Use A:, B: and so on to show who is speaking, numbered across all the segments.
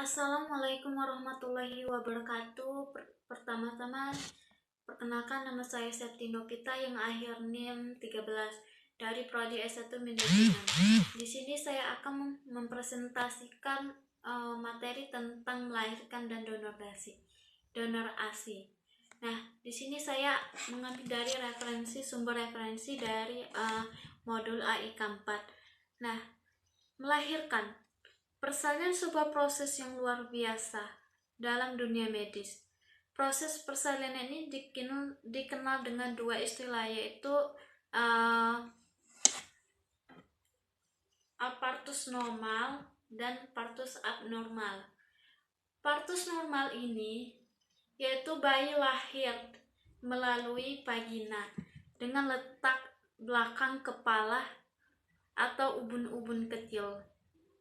A: Assalamualaikum warahmatullahi wabarakatuh. Pertama-tama, perkenalkan nama saya Septi Novita yang akhir NIM 13 dari Prodi S1 Manajemen. Di sini saya akan mempresentasikan materi tentang melahirkan dan donor ASI. Nah, di sini saya mengambil dari sumber referensi dari modul AIK 4. Nah, melahirkan persalinan sebuah proses yang luar biasa dalam dunia medis. Proses persalinan ini dikenal dengan dua istilah, yaitu partus normal dan partus abnormal. Partus normal ini yaitu bayi lahir melalui vagina dengan letak belakang kepala atau ubun-ubun kecil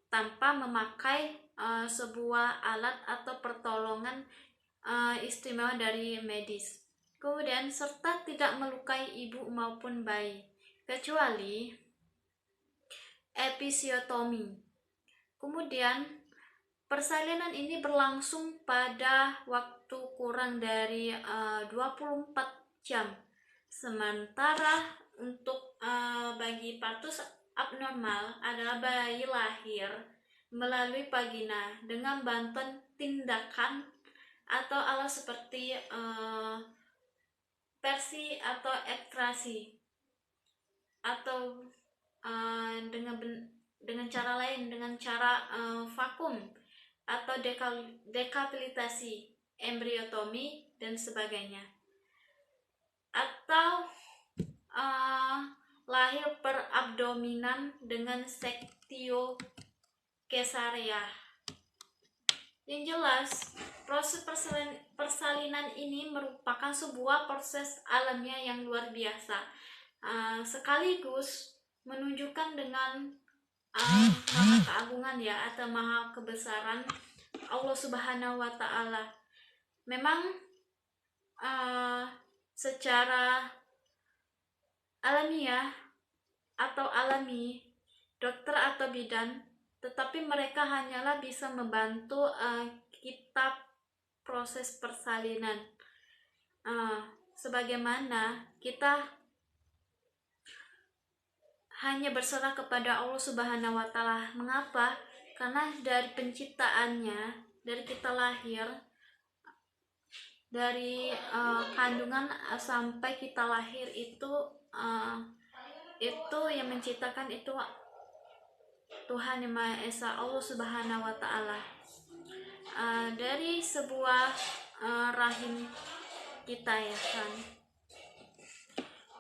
A: tanpa memakai sebuah alat atau pertolongan istimewa dari medis. Kemudian serta tidak melukai ibu maupun bayi kecuali episiotomi. Kemudian persalinan ini berlangsung pada waktu kurang dari 24 jam. Sementara untuk bagi partus abnormal adalah bayi lahir melalui vagina dengan bantuan tindakan atau alat seperti versi atau ekstrasi, atau dengan cara lain, dengan cara vakum atau dekapitasi, embriotomi dan sebagainya, atau lahir per abdominan dengan sektio kesaria. Yang jelas, proses persalinan ini merupakan sebuah proses alamiah yang luar biasa, sekaligus menunjukkan dengan maha keagungan atau maha kebesaran Allah Subhanahu wa Ta'ala. Memang secara alamiah atau alami, dokter atau bidan, tetapi mereka hanyalah bisa membantu kita proses persalinan, sebagaimana kita hanya berserah kepada Allah Subhanahu wa Ta'ala. Mengapa? Karena dari penciptaannya, dari kita lahir, dari kandungan sampai kita lahir itu yang menciptakan itu Tuhan Yang Maha Esa, Allah Subhanahu wa Ta'ala. Dari sebuah rahim kita, ya kan.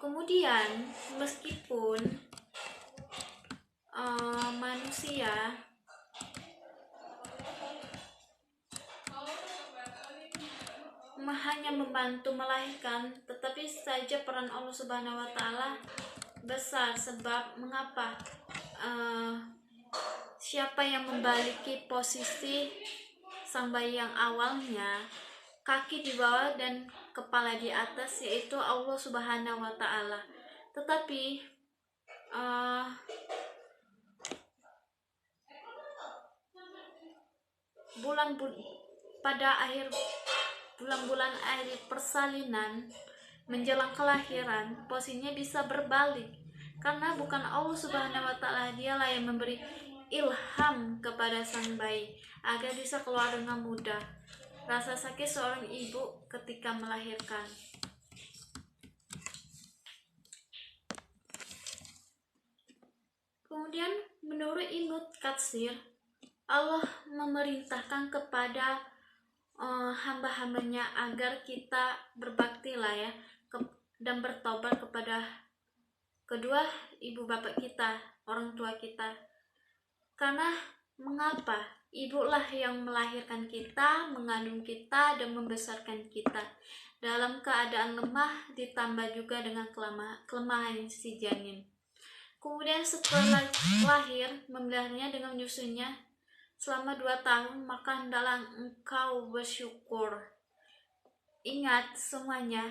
A: Kemudian meskipun manusia hanya membantu melahirkan, tetapi saja peran Allah Subhanahu wa Ta'ala besar. Sebab mengapa? Siapa yang membaliki posisi sang bayi yang awalnya kaki di bawah dan kepala di atas, yaitu Allah Subhanahu wa Ta'ala. Tetapi pada akhir bulan-bulan akhir persalinan menjelang kelahiran, posisinya bisa berbalik, karena bukan Allah Subhanahu wa Ta'ala, dialah yang memberi ilham kepada sang bayi agar bisa keluar dengan mudah. Rasa sakit seorang ibu ketika melahirkan. Kemudian menurut Ibnu Katsir, Allah memerintahkan kepada hamba-hambanya agar kita berbakti dan bertobat kepada kedua ibu bapak kita, orang tua kita. Karena mengapa? Ibulah yang melahirkan kita, mengandung kita, dan membesarkan kita dalam keadaan lemah, ditambah juga dengan kelemahan si janin. Kemudian setelah lahir, memeliharanya dengan menyusunya selama 2 tahun, maka hendaklah engkau bersyukur. Ingat semuanya,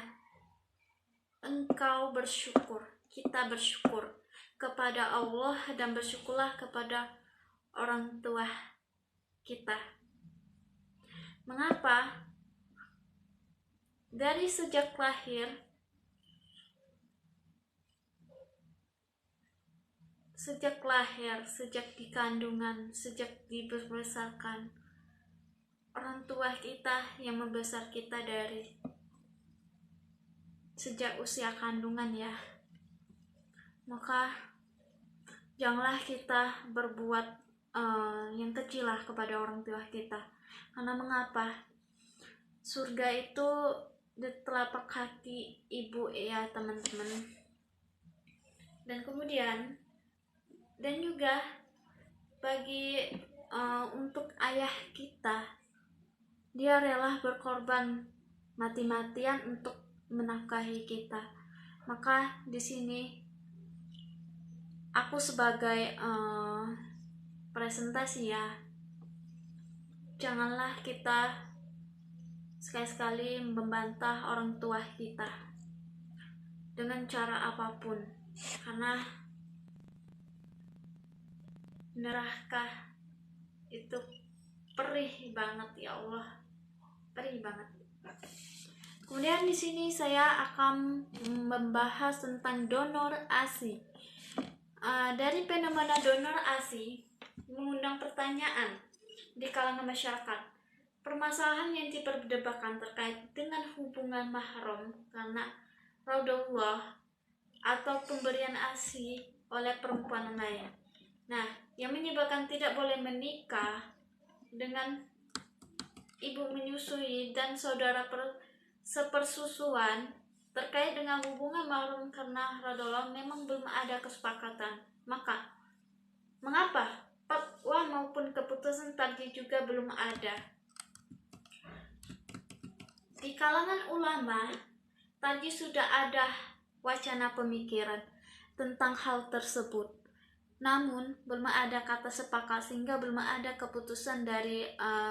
A: engkau bersyukur, kita bersyukur kepada Allah, dan bersyukurlah kepada orang tua kita. Mengapa? Dari sejak lahir, sejak di kandungan, sejak dibesarkan, orang tua kita yang membesar kita dari sejak usia kandungan ya. Maka janganlah kita berbuat yang kecil lah kepada orang tua kita. Karena mengapa? Surga itu di telapak kaki ibu ya teman-teman. Dan kemudian dan juga bagi untuk ayah kita, dia rela berkorban mati-matian untuk menafkahi kita. Maka di sini aku sebagai presentasi ya, janganlah kita sekali-sekali membantah orang tua kita dengan cara apapun, karena neraka itu perih banget ya Allah, perih banget. Kemudian di sini saya akan membahas tentang donor ASI. Dari fenomena donor ASI mengundang pertanyaan di kalangan masyarakat. Permasalahan yang diperdebatkan terkait dengan hubungan mahram karena raudullah atau pemberian ASI oleh perempuan lain. Nah, yang menyebabkan tidak boleh menikah dengan ibu menyusui dan saudara sepersusuan terkait dengan hubungan mahram karena raudullah memang belum ada kesepakatan. Mengapa? Fatwa maupun keputusan tarjih juga belum ada. Di kalangan ulama, tarjih sudah ada wacana pemikiran tentang hal tersebut. Namun, belum ada kata sepakat sehingga belum ada keputusan dari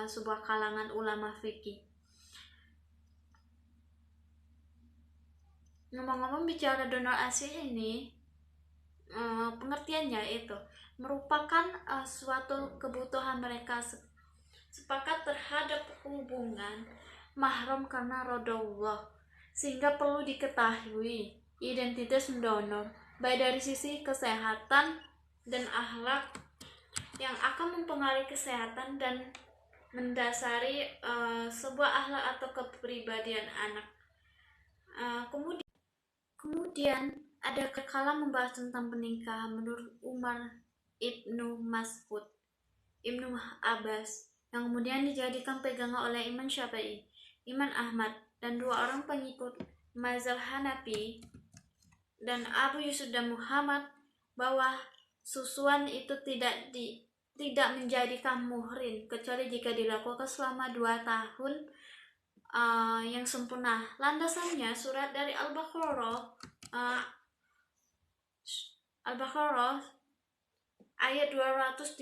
A: sebuah kalangan ulama fikih. Ngomong-ngomong bicara donor ASI ini, pengertiannya itu merupakan suatu kebutuhan mereka sepakat terhadap hubungan mahram karena raudullah, sehingga perlu diketahui identitas pendonor baik dari sisi kesehatan dan akhlak yang akan mempengaruhi kesehatan dan mendasari sebuah akhlak atau kepribadian anak. Kemudian ada kalam membahas tentang pernikahan menurut Umar Ibnu Mas'ud, Ibnu Abbas, yang kemudian dijadikan pegangan oleh Imam Syafi'i, Imam Ahmad, dan dua orang pengikut mazhab Hanafi dan Abu Yusuf dan Muhammad, bahwa susuan itu tidak menjadikan muhrim kecuali jika dilakukan selama 2 tahun yang sempurna. Landasannya surat dari Al-Baqarah ayat 233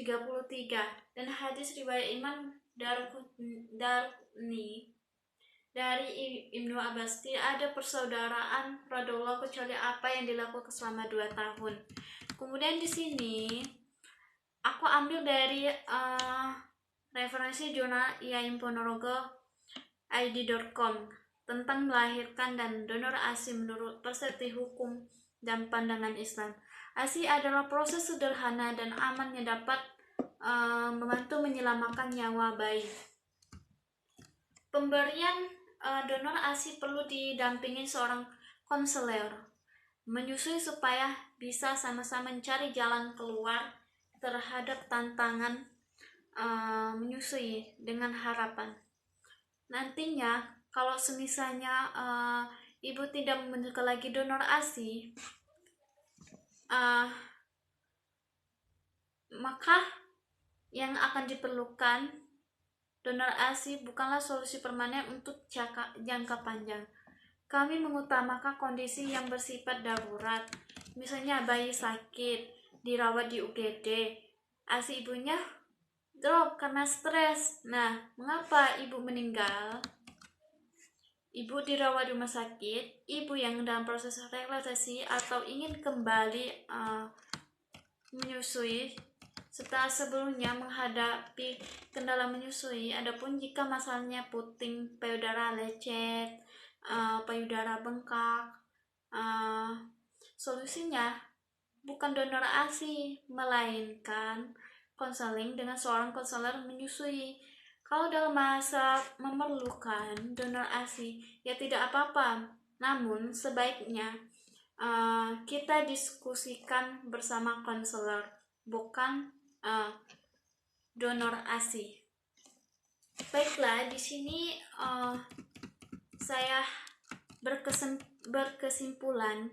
A: dan hadis riwayat Imam Darni dari Ibnu Abbas, tidak ada persaudaraan raudullah kecuali apa yang dilakukan selama 2 tahun. Kemudian di sini aku ambil dari referensi jurnal IAIN Ponorogo id.com tentang melahirkan dan donor ASI menurut persepsi hukum dan pandangan Islam. ASI adalah proses sederhana dan aman yang dapat membantu menyelamatkan nyawa bayi. Pemberian donor ASI perlu didampingi seorang konselor menyusui supaya bisa sama-sama mencari jalan keluar terhadap tantangan menyusui, dengan harapan nantinya kalau semisalnya ibu tidak membutuhkan lagi donor ASI, maka yang akan diperlukan donor ASI bukanlah solusi permanen untuk jangka panjang. Kami mengutamakan kondisi yang bersifat darurat, misalnya bayi sakit, dirawat di UGD, ASI ibunya drop karena stres. Nah, mengapa ibu meninggal? Ibu dirawat di rumah sakit, ibu yang dalam proses relaksasi atau ingin kembali menyusui, setelah sebelumnya menghadapi kendala menyusui. Adapun jika masalahnya puting, payudara lecet, payudara bengkak, solusinya bukan donor ASI, melainkan konseling dengan seorang konselor menyusui. Kalau dalam masa memerlukan donor ASI, ya tidak apa-apa. Namun sebaiknya kita diskusikan bersama konselor, bukan donor ASI. Baiklah, di sini saya berkesimpulan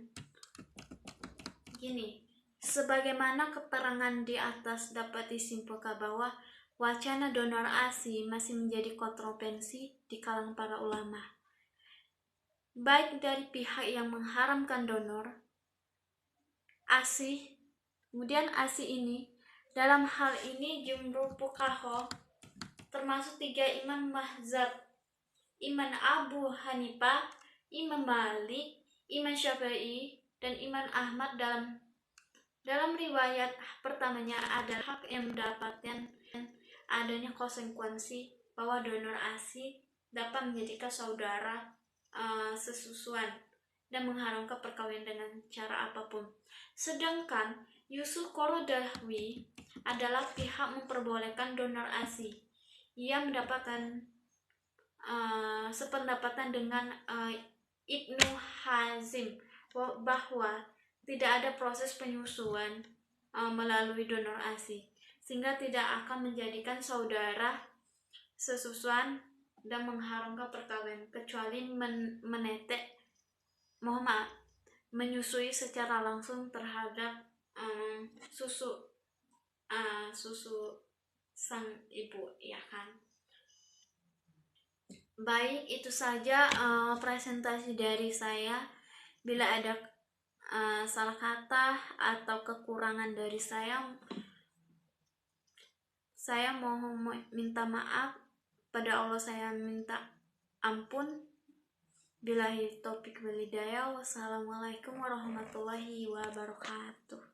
A: gini. Sebagaimana keterangan di atas dapat disimpulkan bahwa wacana donor ASI masih menjadi kontroversi di kalangan para ulama, baik dari pihak yang mengharamkan donor ASI. Kemudian ASI ini, dalam hal ini jumhur fuqaha termasuk 3 imam mazhab, Imam Abu Hanifah, Imam Malik, Imam Syafi'i, dan Imam Ahmad. Dalam riwayat pertamanya adalah hak yang mendapatkan adanya konsekuensi bahwa donor ASI dapat menjadikan saudara sesusuan dan mengharamkan perkawinan dengan cara apapun. Sedangkan Yusuf Qaradawi adalah pihak memperbolehkan donor ASI. Ia mendapatkan sependapatan dengan Ibnu Hazim bahwa tidak ada proses penyusuan melalui donor ASI, sehingga tidak akan menjadikan saudara sesusuan dan mengharamkan perkawinan kecuali menyusui secara langsung terhadap susu sang ibu, ya kan. Baik, itu saja presentasi dari saya. Bila ada salah kata atau kekurangan dari saya mohon minta maaf. Pada Allah saya minta ampun. Billahi taufik wal hidayah. Wassalamualaikum warahmatullahi wabarakatuh.